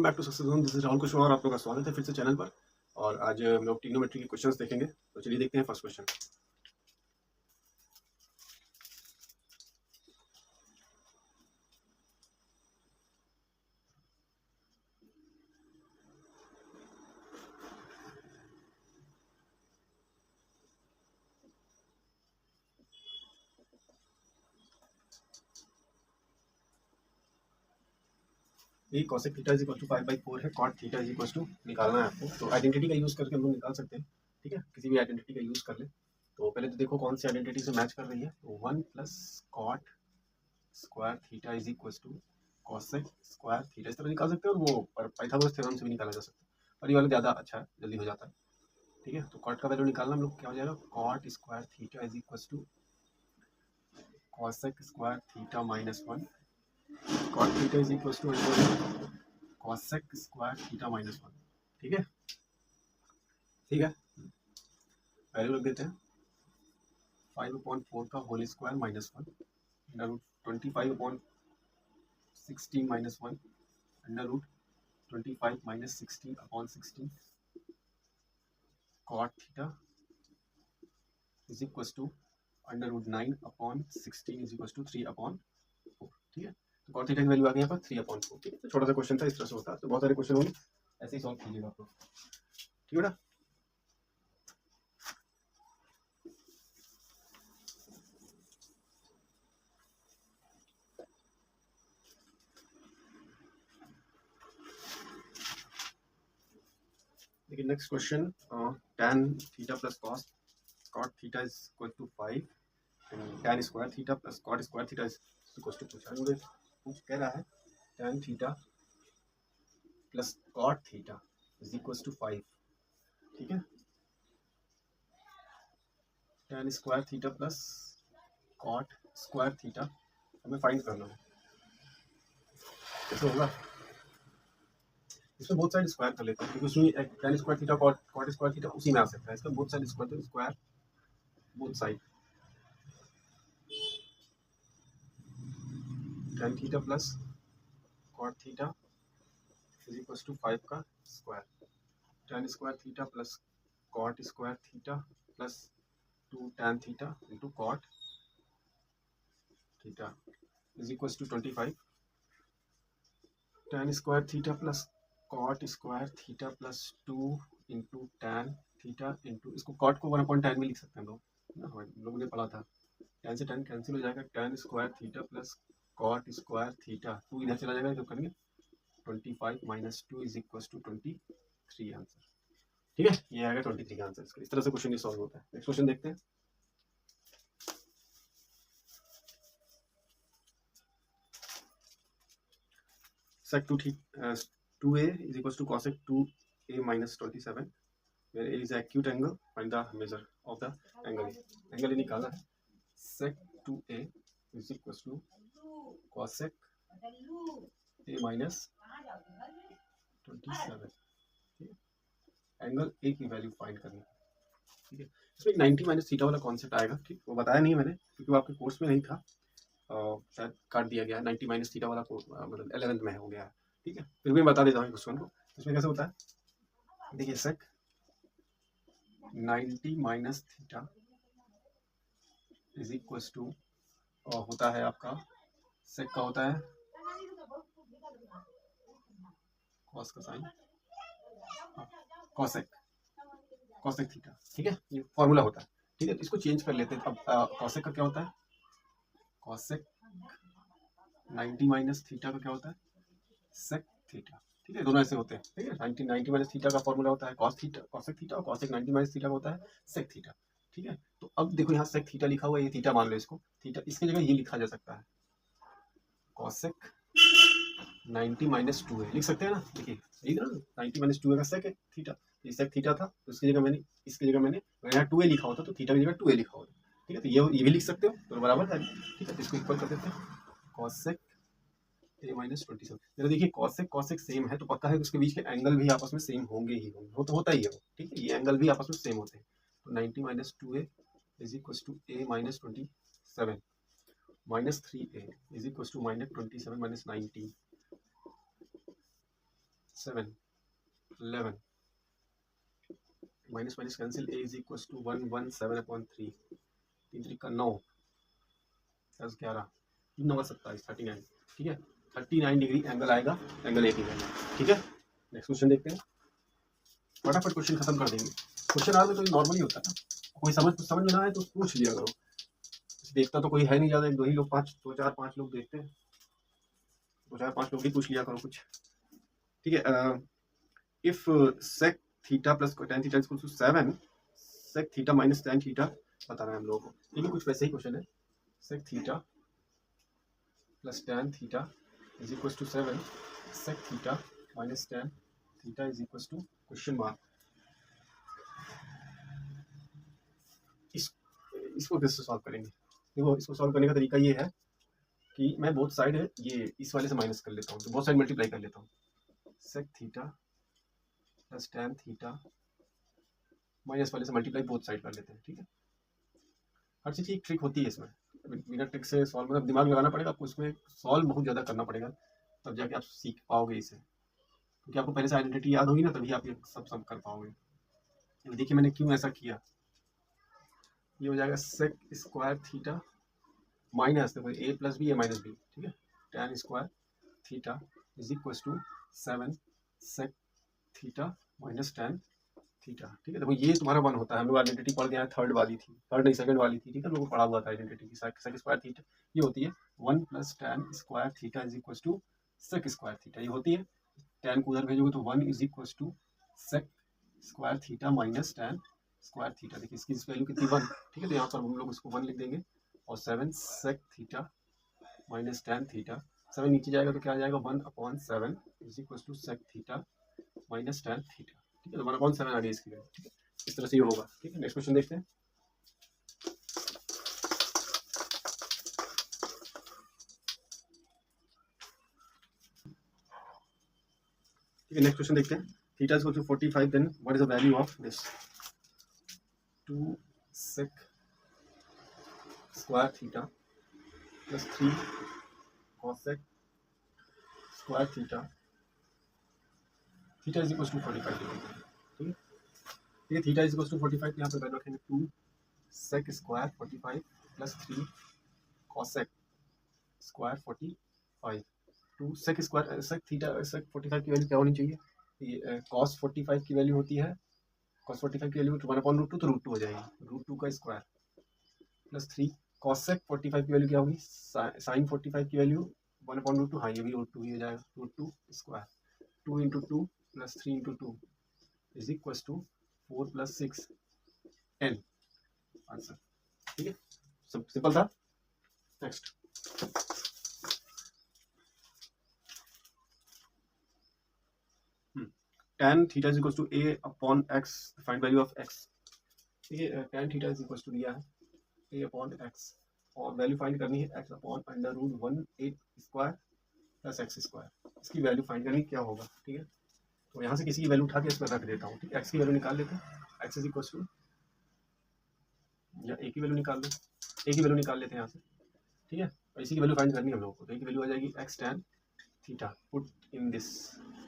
Welcome back to success zone. This is Rahul Kushwaha और आप लोगों का स्वागत है फिर से चैनल पर। और आज हम लोग ट्रिग्नोमेट्री के क्वेश्चंस देखेंगे। तो चलिए देखते हैं फर्स्ट क्वेश्चन। ये cosec theta is equal to 5/4 है। cot theta is equal to निकालना है आपको, तो आइडेंटिटी का यूज करके हम लोग निकाल सकते हैं। ठीक है, किसी भी आइडेंटिटी का यूज कर ले। तो पहले तो देखो कौन सी आइडेंटिटी से मैच कर रही है। 1 + cot square theta is equal to cosec square theta, इस तरह निकाल सकते हैं। और वो पाइथागोरस थ्योरम से भी निकाला जा सकता है, और ये वाला ज़्यादा अच्छा है, जल्दी हो जाता है। ठीक है, तो cot का वैल्यू निकालना हम लोग क्या हो जाएगा। cot square theta is equal to cosec square theta -1। cot theta is equal to cosec square theta -1। ठीक है, ठीक है, वैल्यू रख देते हैं। 5/4 का whole square -1 under root 25/16 -1 under root 25 - 16/16 cot theta is equal to under root 9/16 is equal to 3/4। ठीक है, तो cot थीटा की वैल्यू आ गई यहाँ पर 3/4। ठीक है, तो छोटा सा क्वेश्चन था, इस तरह से होता है। तो बहुत सारे क्वेश्चन होंगे, ऐसे ही सॉल्व कीजिएगा आप लोग। ठीक है ना। देखिए next question, tan theta plus cot theta is equal to 5 and tan square theta plus cot square theta is equal to कुछ कह रहा है tan theta plus cot theta is equal to 5। ठीक है, tan square theta plus cot square theta हमें find करना है। कैसे होगा, इसमें बोथ साइड स्क्वायर कर लेते हैं, क्योंकि उसमें tan square theta cot square theta उसी में आ सकता है। इसका both side square both side tan theta plus cot theta is equal to 5 का square. tan square theta plus cot square theta plus 2 tan theta into cot theta is equal to 25। tan square theta plus cot square theta plus 2 into tan theta into, इसको cot को 1/tan में लिख सकते हैं लोग, हम लोगों ने पढ़ा था। tan से tan कैंसिल हो जाएगा, tan square theta plus cot square theta, 2 इधर चला जाएगा, तो करेंगे 25 - 2 इज इक्वल टू 23 आंसर। ठीक है, ये आएगा 23 का आंसर। इस तरह से क्वेश्चन ये सॉल्व होता है। नेक्स्ट क्वेश्चन देखते हैं। sec 2a is equals to cosec 2a minus 27 where a is acute angle, find the measure of the angle. angle निकाला है। sec 2a is equals to cosec a minus 27। Angle A की value find करनी है। ठीक है, इसमें 90 minus theta वाला concept आएगा। ठीक, वो बताया नहीं मैंने, क्योंकि वो आपके कोर्स में नहीं था, शायद काट दिया गया। 90 माइनस थीटा वाला मतलब 11th में हो गया है। ठीक है, फिर भी बता देता हूँ क्वेश्चन को। इसमें कैसे होता है, देखिए sec 90 minus theta is equal to होता है आपका, सेक का होता है कॉस का साइन कॉसेक थीटा। ठीक है, ये फॉर्मूला होता है। ठीक है, तो इसको चेंज कर लेते हैं। अब कॉसेक का क्या होता है, कॉसेक 90 माइनस थीटा का क्या होता है, सेक थीटा। ठीक है, दोनों ऐसे होते हैं। ठीक है, 90 माइनस थीटा का फॉर्मूला होता है कॉसेक थीटा, और कॉसेक 90 माइनस थीटा का होता है सेक थीटा। ठीक है, तो अब देखो यहाँ सेक थीटा लिखा हुआ है, ये थीटा मान लो इसको थीटा, इसकी जगह ये लिखा जा सकता है कॉसेक 90 माइनस 2 है, लिख सकते हैं ना। देखिए यही ना, 90 माइनस 2 का सेक है थीटा, ये सेक थीटा था, तो इसकी जगह मैंने अगर यहाँ 2a लिखा होता तो थीटा की जगह 2a लिखा होता। ठीक है, तो ये भी लिख सकते हो, तो बराबर है। ठीक है, तो इसको इक्वल कर देते हैं कॉसेक a माइनस 27। जरा देखिए कॉसेक सेम है, तो पक्का है कि उसके बीच के एंगल भी आपस में सेम होंगे ही होंगे, वो तो होता ही है वो। ठीक है, ये एंगल भी आपस में सेम होते हैं। तो 90 माइनस 2a is equal to a minus 27 minus 3a is equal to minus 27 minus 19 7 11 minus minus cancel, a is equal to 117/3, 3 का 9, 10 11, 3 9 27, 39, ठीक है। 39 डिग्री एंगल आएगा एंगल ए की वैल्यू, ठीक है। नेक्स्ट क्वेश्चन देखते हैं, फटाफट क्वेश्चन खत्म कर देंगे। क्वेश्चन आज में तो नॉर्मली होता है ना, कोई समझ में ना आए तो पूछ लिया करो, देखता तो कोई है नहीं ज़्यादा, एक दो ही लोग, 5 लोग देखते हैं, 2 4 5 लोग ही पूछ लिया करो कुछ, ठीक है। If sec theta plus tan theta equal to 7, sec theta minus tan theta बताना है हम लोगों को। ये भी कुछ वैसे ही क्वेश्चन है, sec theta plus tan theta is equal to 7, sec theta minus tan theta is equal to question mark. इसको कैसे सॉल्व करेंगे? देखो, इसको सॉल्व करने का तरीका ये है कि मैं बोथ साइड है ये इस वाले से माइनस कर लेता हूँ, तो बोथ साइड मल्टीप्लाई कर लेता हूँ। sec theta plus tan theta minus वाले से मल्टीप्लाई बोथ साइड कर लेते हैं, ठीक है। हर चीज़ की एक ट्रिक होती है इसमें, बिना ट्रिक से सॉल्व, मतलब दिमाग लगाना पड़ेगा आपको, इसमें सॉल्व बहुत ज़्यादा करना पड़ेगा, तब जाके आप सीख पाओगे इसे, क्योंकि आपको पहले से आइडेंटिटी याद होगी ना, तभी आप ये सब कर पाओगे। देखिए मैंने क्यों ऐसा किया, ये हो जाएगा sec स्क्वायर थीटा माइनस, देखो a plus b, a minus b, ठीक है, tan square theta is equal to 7 sec theta minus tan theta, ठीक है। देखो ये तुम्हारा 1 होता है, हम लोग आइडेंटिटी पढ़ गए हैं, थर्ड वाली थी, थर्ड नहीं सेकंड वाली थी, ठीक है, लोगों को पढ़ा हुआ था आइडेंटिटी की, sec स्क्वायर थीटा ये होती है 1 plus tan square theta is equal to sec square theta, ये होती है। tan को उधर भेजोगे तो 1 is equal to sec square theta minus tan square theta, देखिए इसकी वैल्यू कितनी 1, ठीक है, तो यहाँ पर हम लोग इसको 1 लिख देंगे, और 7 sec theta minus tan theta, 7 नीचे जाएगा तो क्या आ जाएगा 1/7 is equal to sec theta minus tan theta, ठीक है, तो 1/7 आ गई इसकी वैल्यू, ठीक है। इस तरह से ये होगा, ठीक है। नेक्स्ट क्वेश्चन देखते हैं, ठीक है। नेक्स्ट क्वेश्चन देखते हैं, theta is equal to 45, then what is the value of this 2 sec square theta plus 3 cosec square theta, theta is equal to 45, ठीक है, ठीक है। थीटा इज इक्वल टू 45, यहाँ पे वैल्यू रखेंगे 2 sec square 45 plus 3 cosec square 45, 2 sec square, sec theta sec 45 की value क्या होनी चाहिए, ये cos 45 की वैल्यू होती है, cos 45 की वैल्यू 1/√2, तो √2 हो जाएगी, √2 का स्क्वायर प्लस 3 cosec 45 की वैल्यू क्या होगी, sin 45 की वैल्यू 1/√2, हाँ ये भी √2 ही हो जाएगा, √2 square, 2 into 2 plus 3 into 2 is equal to 4 plus 6 10 answer, ठीक है, सब सिंपल था। Next, tan theta is equal to a upon x, find value of x, ठीक है। tan theta is equal to दिया है a अपॉन x, और value find करनी है x upon √1 square plus x square, इसकी वैल्यू फाइंड करनी क्या होगा, ठीक है। तो यहाँ से किसी की वैल्यू उठा के इसमें रख देता हूँ, ठीक है, x की वैल्यू निकाल लेते हैं, x इज इक्वल टू, या a की वैल्यू निकाल लो, a की वैल्यू निकाल लेते हैं यहाँ से, ठीक है, और इसी की वैल्यू फाइंड करनी है हम लोग को, तो a की वैल्यू आ जाएगी x tan theta, put in this,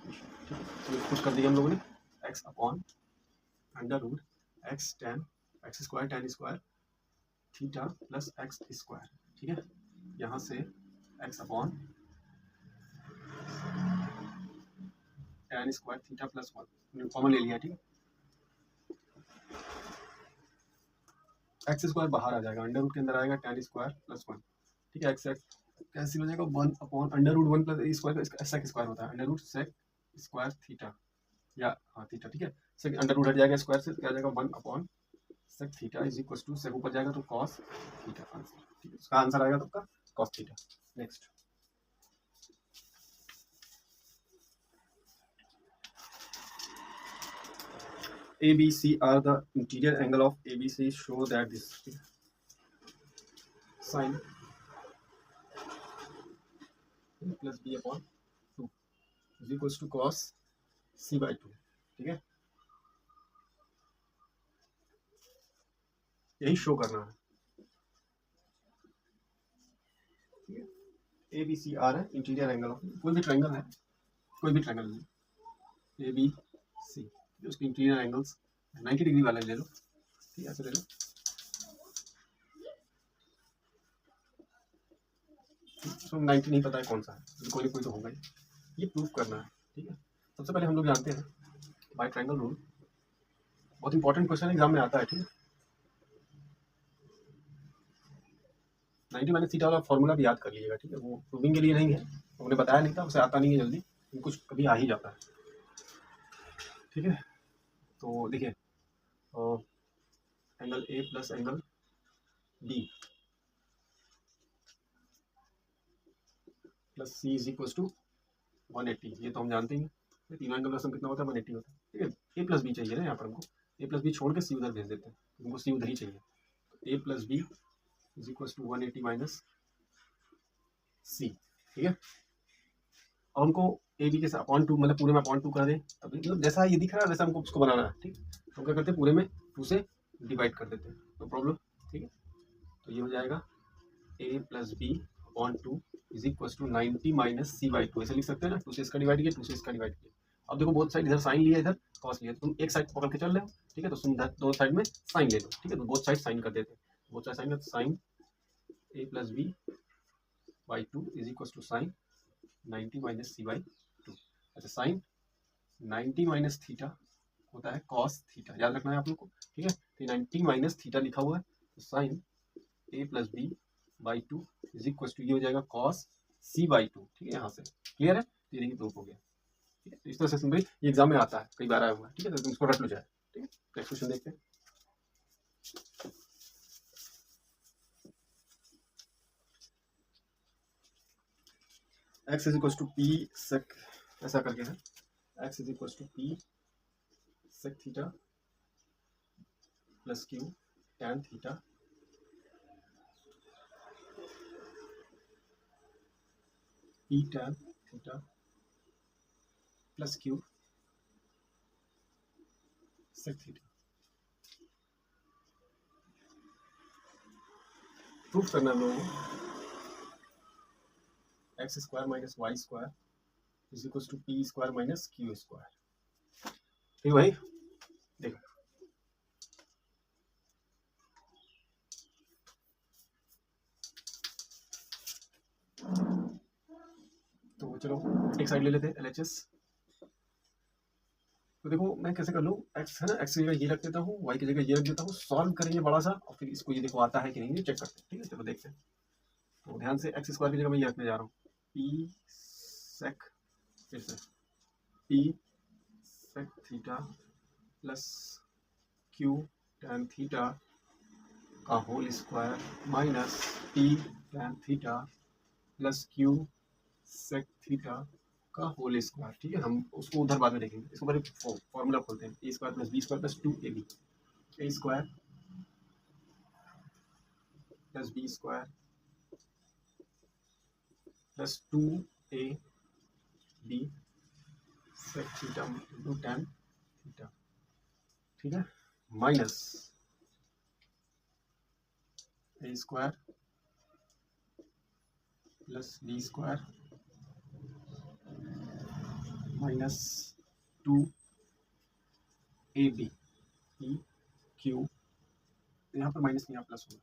ठीक है, तो पुट कर दिया हम लोगों ने, x upon x tan x square tan square theta plus x square, ठीक है, यहाँ से x upon tan square theta plus 1 common ले लिया, ठीक है, x स्क्वायर बाहर आ जाएगा, अंडर के अंदर आएगा tan स्क्वायर प्लस 1, ठीक है, x कैंसिल हो जाएगा, 1 अपॉन √1 प्लस स्क्वायर का sec स्क्वायर होता है, √sec स्क्वायर थीटा, या हाँ थीटा, ठीक है, sec अंडर हट जाएगा स्क्वायर से, क्या आ जाएगा 1 upon sec theta is equal to, sec ऊपर जाएगा तो cos थीटा आंसर, ठीक है, इसका आंसर आएगा तो आपका cos theta. Next, ABC are the interior angle of ABC, show that this sin plus b upon 2 is equal to cos c/2, ठीक है, यही शो करना है, ठीक है। ABC आ रहा है इंटीरियर एंगल ऑफ, कोई भी ट्रायंगल है, कोई भी ट्रायंगल है, ए बी सी, उसके इंटीरियर एंगल्स 90 डिग्री वाला ले लो, ठीक है, ऐसे ले लो। तो 90 नहीं पता है कौन सा है, कोई ना कोई तो होगा ही, ये प्रूफ करना है, ठीक है। सबसे पहले हम लोग जानते हैं बाय ट्रायंगल रूल, बहुत इंपॉर्टेंट क्वेश्चन एग्जाम में आता है, ठीक है। 90 माइनस थीटा वाला फॉर्मूला भी याद कर लीजिएगा, ठीक है, वो प्रूविंग के लिए नहीं है, हमने बताया नहीं था, उसे आता नहीं है जल्दी, कुछ कभी आ ही जाता है, ठीक है। तो देखिए angle A plus angle B plus C is equal to 180, ये तो हम जानते ही हैं, तीनों एंगल का सम कितना होता है 180 होता है, ठीक है। ए प्लस बी चाहिए ना यहाँ पर हमको, ए प्लस बी छोड़ के सी उधर भेज देते हैं, हमको सी उधर ही चाहिए, तो A plus B is equal to 180 minus C, ठीक है। और हमको ए बी के साथ अपॉन 2, मतलब पूरे में अपॉन 2 कर दें, तब मतलब जैसा ये दिख रहा है वैसा हमको उसको बनाना है, ठीक। तो क्या करते हैं, पूरे में 2 से डिवाइड कर देते हैं, नो प्रॉब्लम, ठीक है। तो ये हो जाएगा A plus B upon 2 is equal to 90 minus C by 2, ऐसे लिख सकते हैं ना, 2 से इसका डिवाइड किया, 2 से इसका डिवाइड किया। अब देखो बोथ साइड, इधर साइन लिया, इधर कॉस लिया, तुम एक साइड पकड़ के चल रहे हो, ठीक है, तो तुम दोनों साइड में साइन ले लो, ठीक है, तो बोथ साइड साइन कर देते हैं, both side sine, sine A plus B by 2 is equal to sine 90 minus C by 2। अच्छा, साइन 90 माइनस थीटा होता है कॉस थीटा, याद रखना है आप लोग को, ठीक है। तो 90 माइनस थीटा लिखा हुआ है, तो sine A plus B by 2 is equal to ये हो जाएगा कॉस सी बाई 2, ठीक है, यहाँ से क्लियर है, ये देखिए प्रूफ हो गया, ठीक है। तो इस तरह से सिंपली ये एग्जाम में आता है, कई बार आया हुआ है, ठीक है, तो तुम इसको रट लो जाए, ठीक है। नेक्स्ट क्वेश्चन देखते हैं। x is equal to p sec, ऐसा करके है, x is equal to p sec theta plus q tan theta p tan theta plus q sec theta. Proof करना हम लोगों को, x square minus y square is equal to p square minus Q square, ठीक भाई। देखो तो चलो एक साइड ले लेते हैं LHS। तो देखो मैं कैसे कर लूँ, एक्स है ना, एक्स की जगह ये रख देता हूँ, वाई की जगह ये रख देता हूँ, सॉल्व करेंगे बड़ा सा, और फिर इसको ये देखो आता है कि नहीं ये चेक करते हैं, ठीक है। चलो देखते हैं, तो ध्यान से एक्स स्क्वायर की जगह मैं ये रखने जा रहा हूँ, पी सेक, फिर से p sec theta plus q tan theta का whole square minus p tan theta plus q sec theta का होल स्क्वायर, ठीक है। हम उसको उधर बाद में देखेंगे, इसको पहले फॉर्मूला खोलते हैं, A square plus B square plus 2ab, A square plus B square plus 2ab sec theta into tan theta, ठीक है, minus A square plus B square minus 2ab E q, यहाँ पर माइनस नहीं, यहाँ plus होगा,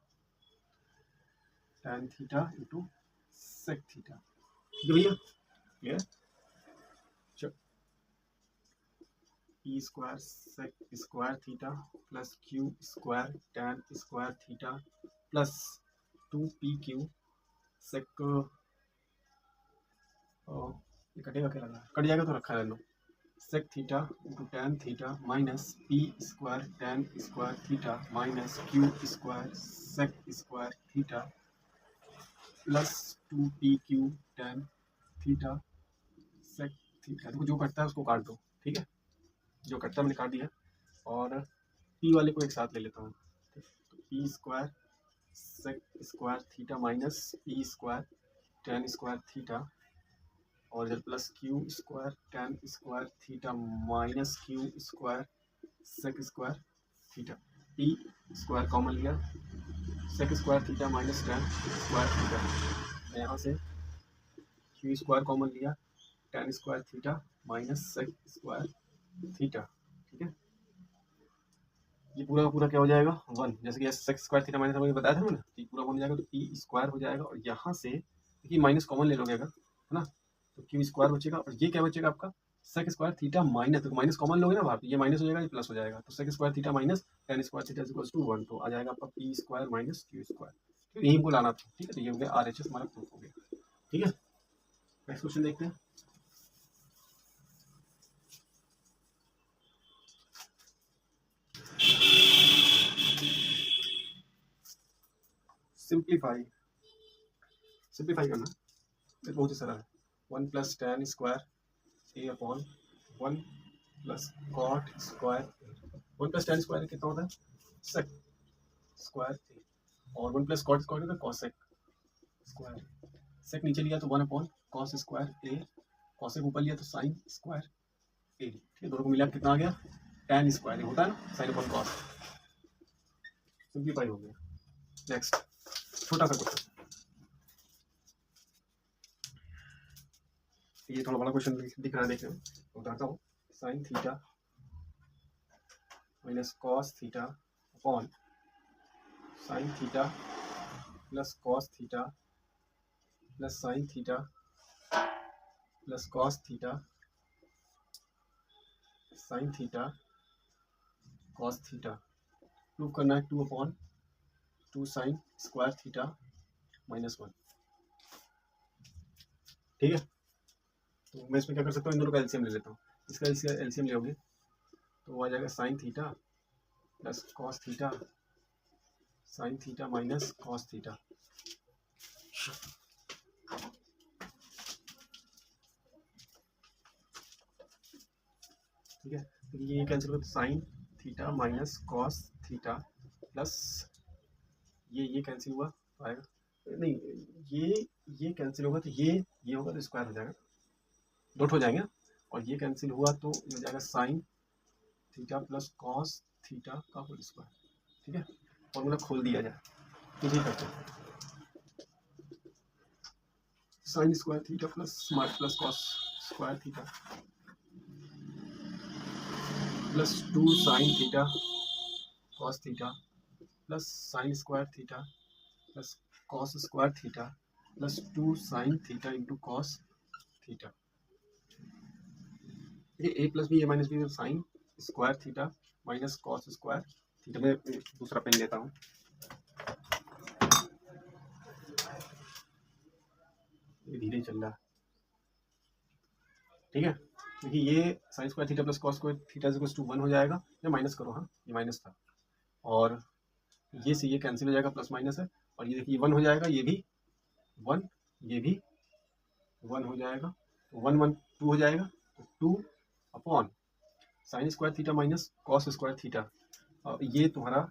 tan theta into sec theta, ठीक है भैया, क्लियर। चलो p square sec square theta plus q square tan square theta plus 2pq sec, ये कटेगा क्या लग रहा है, कट जाएगा तो रखा है लो, sec theta into tan theta minus p square tan square theta minus Q square sec square theta plus 2pq tan theta sec theta. देखो जो कटता है उसको काट दो, ठीक है, जो कटता है मैंने काट दिया, और पी वाले को एक साथ ले लेता हूँ, तो p square sec square theta minus p square tan square theta, और इधर plus q square tan square theta minus Q square sec square theta, p square common लिया, sec square theta minus tan square theta, यहाँ से q square common लिया, tan square theta minus sec square theta, ठीक है। ये पूरा का पूरा क्या हो जाएगा 1, जैसे कि सेक्स स्क्वायर थीटा माइनस हमने बताया था मैंने, तो ये पूरा 1 हो जाएगा, तो ई स्क्वायर हो जाएगा, और यहाँ से देखिए माइनस कॉमन ले लोगे अगर, है ना, तो क्यू स्क्वायर बचेगा, और ये क्या बचेगा आपका सेक स्क्वायर थीटा माइनस, तो माइनस कॉमन लोगे ना बाहर, ये माइनस हो जाएगा, ये प्लस हो जाएगा, तो sec square theta minus tan square theta equals to 1, तो आ जाएगा आपका P square minus Q square, तो यही हमको लाना था, ठीक है। तो ये हो गया आर एच एस हमारा प्रूफ हो गया, ठीक है। नेक्स्ट क्वेश्चन देखते हैं। सिंप्लीफाई, सिंप्लीफाई करना फिर बहुत ही सरल है, 1 plus tan square A upon 1 plus cot square, 1 plus tan square कितना होता है सेक स्क्वायर ए, और 1 प्लस कॉट स्क्वायर होता है कॉसेक स्क्वायर, सेक नीचे लिया तो 1 अपॉन कॉस स्क्वायर ए, कॉसेक ऊपर लिया तो साइन स्क्वायर ए, ठीक है। दोनों को मिला कितना आ गया टेन स्क्वायर, होता है ना साइन अपॉन कॉस, सिंप्लीफाई हो गया। नेक्स्ट छोटा सा क्वेश्चन, ये थोड़ा बड़ा क्वेश्चन दिख रहा है देखने में, तो बताता हूँ, sign theta minus cos theta upon sine theta plus cos theta plus sign theta plus cos theta sine theta cos theta, prove करना है 2 upon 2 sign square theta minus 1, ठीक है। तो मैं इसमें क्या कर सकता हूँ, इन दोनों का एलसीएम ले लेता हूँ, इसका एलसीएम ले तो वो आ जाएगा sign theta plus cos theta sine theta minus cos theta, ठीक है। तो ये कैंसिल होगा, तो sine theta minus cos theta plus ये कैंसिल हुआ तो आएगा, नहीं ये कैंसिल होगा, तो ये होगा तो स्क्वायर हो जाएगा, डॉट हो जाएंगे, और ये कैंसिल हुआ तो ये हो जाएगा sign theta plus cos theta का होल स्क्वायर, ठीक है। फॉर्मूला खोल दिया जाए, तो ये करते हैं, sine square theta plus cos square theta plus 2 sine theta cos theta plus sine square theta plus cos square theta plus 2 sine theta into cos theta, ये A plus B A minus B sine square theta minus cos square theta, मैं दूसरा pen लेता हूँ, ये धीरे चल रहा है, ठीक है। क्योंकि ये sine square theta plus cos square theta equals to 1 हो जाएगा, या माइनस करो, हाँ ये माइनस था, और ये से ये कैंसिल हो जाएगा, प्लस माइनस है, और ये देखिए 1 हो जाएगा, ये भी 1, ये भी 1 हो जाएगा, तो 1 1 2 हो जाएगा, तो 2 upon sine square theta minus cos square theta, और ये तुम्हारा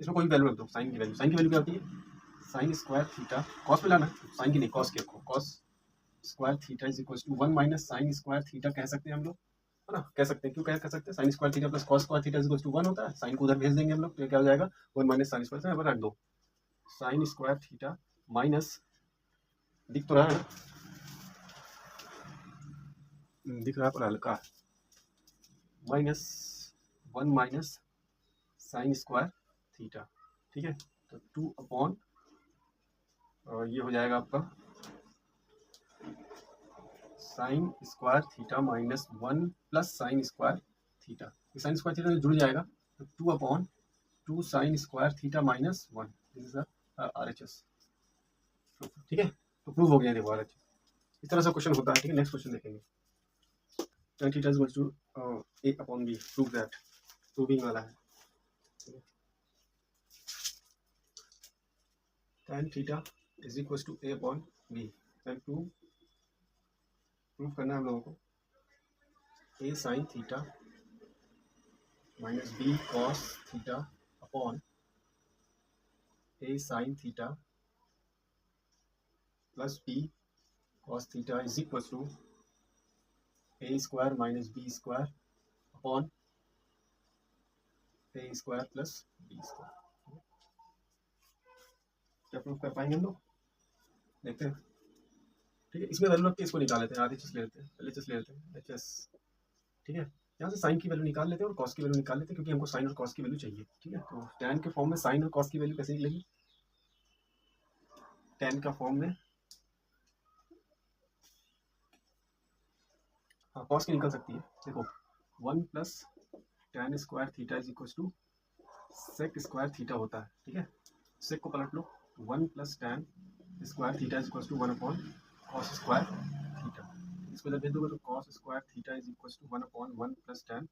इसमें कोई वैल्यू रख दो, साइन की वैल्यू क्या होती है, साइन स्क्वायर थीटा कॉस में लाना, साइन की नहीं कॉस की रखो, cos square theta is equal to 1 minus sine square theta कह सकते हैं हम लोग, है ना, कह सकते हैं, क्यों कह सकते हैं, sine square theta plus cos square theta is equal to 1 होता है, साइन को उधर भेज देंगे हम लोग, तो क्या हो जाएगा 1 माइनस साइन स्क्वायर, यहाँ पर रख दो साइन स्क्वायर थीटा माइनस, दिख तो रहा है, दिख रहा है पर हल्का, minus 1 minus sine square theta, ठीक है। तो 2 अपॉन ये हो जाएगा आपका sign square theta minus 1 plus sine square theta, sign square theta जुड़ जाएगा, तो 2 upon 2 sign square theta minus 1, this is R H S, ठीक है। तो प्रूव हो गया, देखो आर एच एस, इस तरह से क्वेश्चन होता है, ठीक है। नेक्स्ट क्वेश्चन देखेंगे, tan theta is equal to a upon b, prove that, proving वाला है, tan theta is equal to a upon b, prove करना है हम लोगों को, a sine theta minus b cos theta upon a sine theta plus b cos theta is equal to a square minus b square upon a square plus b square, क्या prove कर पाएंगे हम लोग, देखते हैं, ठीक है। इसमें वैल्यू रख के इसको निकाल लेते हैं, आर एच एस ले लेते हैं, एल एच एस ले लेते हैं, एच एस, ठीक है। यहाँ से साइन की वैल्यू निकाल लेते हैं और कॉस की वैल्यू निकाल लेते हैं, क्योंकि हमको साइन और कॉस की वैल्यू चाहिए। ठीक है, तो tan के फॉर्म में साइन और कॉस की वैल्यू कैसे निकलेगी? tan का फॉर्म में हाँ कॉस की निकल सकती है। देखो 1 plus tan square theta is equal to sec square theta होता है। ठीक है, सेक को पलट लो, 1 plus tan square theta is equal to 1 upon cos square theta. इसको जब भेज दोगे तो cos square theta is equal to 1 upon 1 plus tan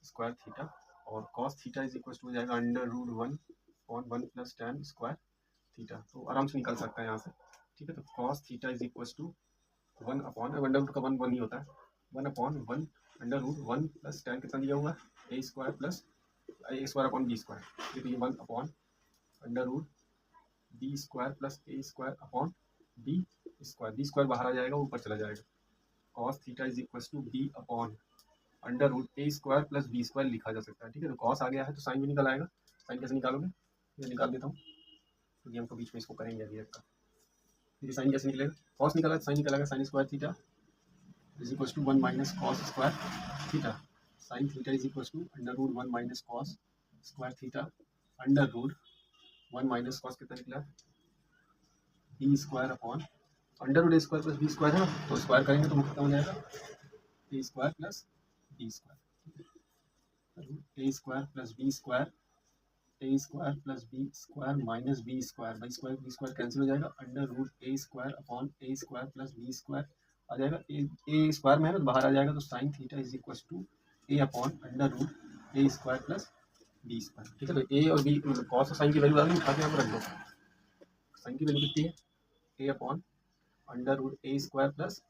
square theta, और cos theta is equal to हो जाएगा under root 1 upon 1 plus tan square theta. तो आराम से निकल सकता है यहाँ से। ठीक है, तो cos theta is equal to 1 upon under root का 1 ही होता है, 1 upon 1 under root 1 plus tan कितना दिया हुआ है A square plus A square upon B square. ठीक है, ये 1 upon under root B square plus A square upon B square बाहर आ जाएगा, ऊपर चला जाएगा। Cos theta is equal to B upon under root A square plus B square लिखा जा सकता है। ठीक है, तो कॉस आ गया है तो साइन भी निकल आएगा। साइन कैसे निकालोगे? ये निकाल देता हूँ, क्योंकि हमको बीच में इसको करेंगे अभी का। देखिए साइन कैसे निकलेगा, कॉस निकला साइन निकलेगा, sine square theta is equal to 1 minus cos square theta. Sine theta is equal to under root 1 minus cos square theta under root 1 minus cos कितना निकला B square upon under root A square plus B square है ना, तो square करेंगे तो कितना हो जाएगा A square plus B square, A square plus B square, A square plus B square minus B square cancel हो जाएगा, under root A square upon A square plus B square आ जाएगा, ए स्क्वायर में है ना तो बाहर आ जाएगा, तो sine theta is equal to A upon under root A square plus B square. ठीक है, तो ए और बी मतलब कॉस और साइन की वैल्यू डाल उठा के यहाँ पर रख दो। साइन की वैल्यू कितनी है A upon under root A square plus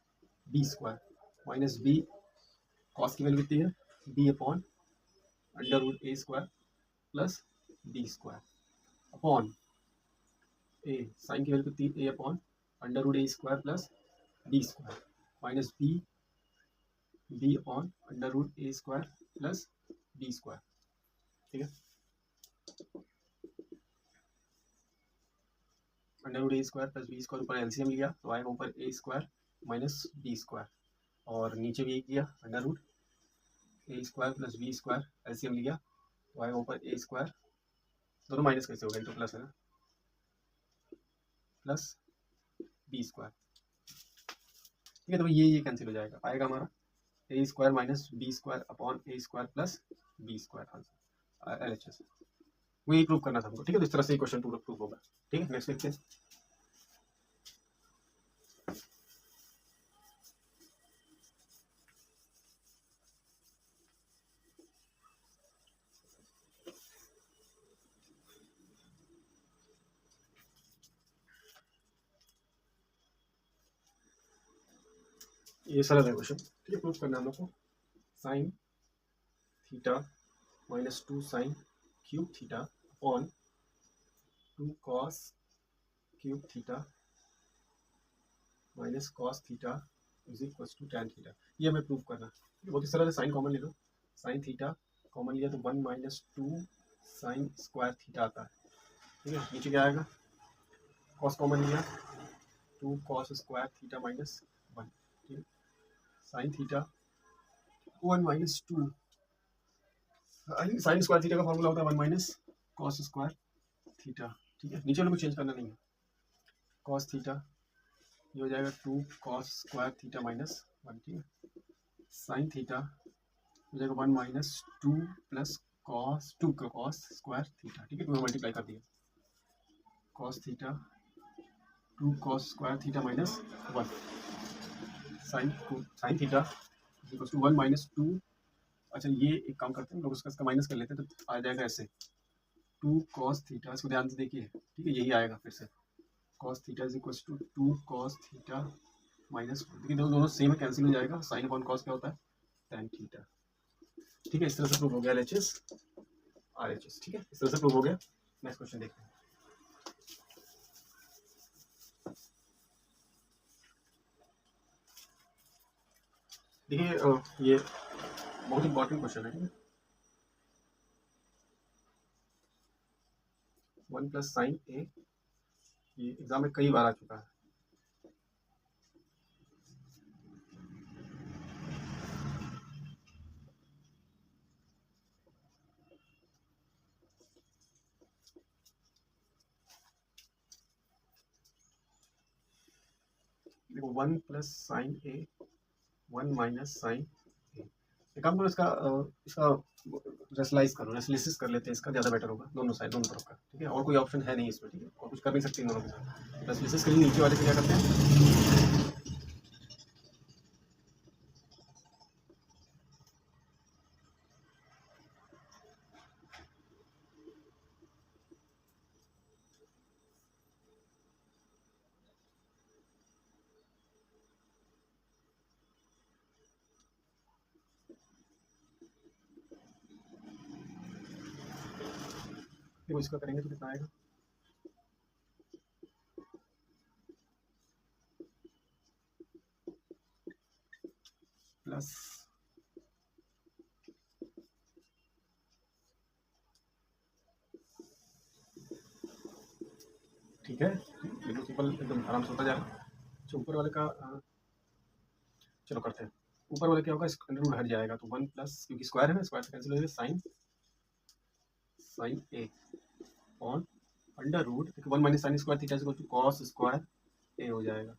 B square minus B, cos की वैल्यू कितनी है B upon under root A square plus B square upon A, sine की वैल्यू कितनी है A upon under root A square plus B square minus B upon under root A square plus B square. ठीक है, under root A square plus B square ऊपर LCM लिया तो आएगा ऊपर ए स्क्वायर माइनस बी स्क्वायर, और नीचे भी एक किया under root A square plus B square LCM लिया तो आएगा ऊपर ए स्क्वायर, दोनों माइनस कैसे होगा, तो प्लस है ना, प्लस बी स्क्वायर। ठीक है, तो ये कैंसिल हो जाएगा, आएगा हमारा A square minus B square upon A square plus B square answer LHS। वही प्रूव करना था हमको। ठीक है, तो इस तरह से क्वेश्चन पूरा प्रूव होगा। ठीक है, नेक्स्ट देखते हैं। ये सरल है क्वेश्चन। ठीक है, प्रूव करना हम लोग को, sine theta minus 2 sine cube theta upon 2 cos cube theta minus cos theta is equal to tan theta. ये हमें प्रूव करना है। बहुत ही सरल है, साइन कॉमन ले लो, साइन थीटा कॉमन लिया तो 1 माइनस 2 साइन स्क्वायर थीटा आता है। ठीक है, नीचे क्या आएगा, कॉस कॉमन लिया 2 कॉस स्क्वायर थीटा माइनस 1। ठीक है, sine theta 1 minus 2 sign square theta का फॉर्मूला होता है 1 माइनस कॉस स्क्वायर थीटा। ठीक है, नीचे वाले को चेंज करना नहीं है, कॉस थीटा ये हो जाएगा 2 कॉस स्क्वायर थीटा माइनस 1। ठीक है, साइन थीटा हो जाएगा 1 माइनस 2 प्लस कॉस 2 का कॉस स्क्वायर थीटा। ठीक है, तो मल्टीप्लाई कर दिया, cos theta 2 cos square theta minus 1, sine theta equal to 1 minus 2। अच्छा, ये एक काम करते हैं लोग, उसका माइनस कर लेते हैं तो आ जाएगा ऐसे 2 कॉस थीटा, इसको ध्यान से देखिए। ठीक है, यही आएगा फिर से, cos theta is equal to 2 cos theta minus, देखिए दोनों सेम है, कैंसिल हो जाएगा, साइन अपॉन कॉस क्या होता है टैन थीटा। ठीक है, इस तरह से प्रूव हो गया LHS RHS। ठीक है, इस तरह से प्रूव हो गया। नेक्स्ट क्वेश्चन देखते हैं। देखिए ये बहुत इंपॉर्टेंट क्वेश्चन है। ठीक है, 1 प्लस साइन ए, ये एग्जाम में कई बार आ चुका है। देखो 1 प्लस साइन ए 1 माइनस साइन ए। एक काम करो, इसका रेशनलाइज करो, रेशनलाइसिस कर लेते हैं, इसका ज़्यादा बेटर होगा दोनों साइड दोनों तरफ का, ठीक है। और कोई ऑप्शन है नहीं इसमें, ठीक है, और कुछ कर नहीं सकते इन दोनों के साथ। रेशनलाइसिस के लिए नीचे वाले से क्या करते हैं, देखो इसका करेंगे तो कितना आएगा, प्लस ठीक है, बिल्कुल सिंपल, एकदम आराम से होता जा रहा है। अच्छा ऊपर वाले का चलो करते हैं। ऊपर वाले क्या होगा, अंडर रूट हट जाएगा तो 1 प्लस, क्योंकि स्क्वायर है ना, स्क्वायर से कैंसिल हो जाएगा, sine sine A on under root, देखो 1 minus sine square theta equal to cos square A हो जाएगा,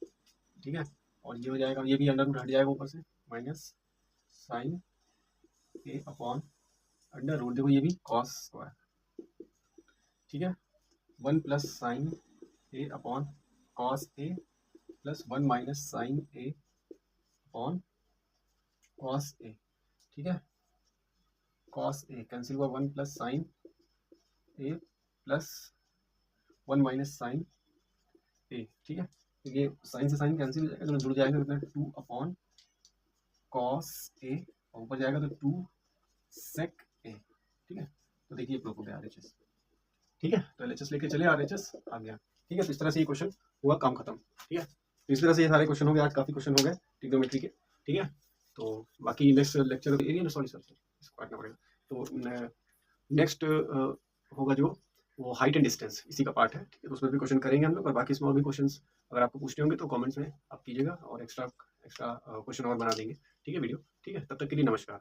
ठीक है। और ये हो जाएगा, ये भी अंडर रूट हट जाएगा ऊपर से, माइनस साइन ए अपॉन अंडर रूट, देखो ये भी कॉस स्क्वायर, ठीक है। 1 plus sign A upon cos A plus 1 minus sign A upon cos A, ठीक है। कॉस ए कैंसिल हुआ, 1 plus sign A plus 1 minus sign ए, ठीक है। तो ये साइन से साइन कैंसिल हो जाएगा, तो जुड़ जाएगा कितना, 2 अपॉन कॉस ए, और ऊपर जाएगा तो 2 सेक ए, ठीक है। तो देखिए प्रूफ हो गया RHS, ठीक है। तो LHS लेके चले, RHS आ गया, ठीक है। तो इस तरह से ये क्वेश्चन हुआ, काम खत्म, ठीक है। तो इस तरह से ये सारे क्वेश्चन हो गए, आज काफ़ी क्वेश्चन हो गए ट्रिग्नोमेट्री के, ठीक है। तो बाकी next lecture area, sorry sir इसको काटना पड़ेगा। तो नेक्स्ट होगा जो वो हाइट एंड डिस्टेंस, इसी का पार्ट है, ठीक है। तो उसमें भी क्वेश्चन करेंगे हम लोग, और बाकी इसमें और भी क्वेश्चन अगर आपको पूछने होंगे तो कमेंट्स में आप कीजिएगा, और एक्स्ट्रा क्वेश्चन और बना देंगे, ठीक है वीडियो, ठीक है। तब तक के लिए नमस्कार।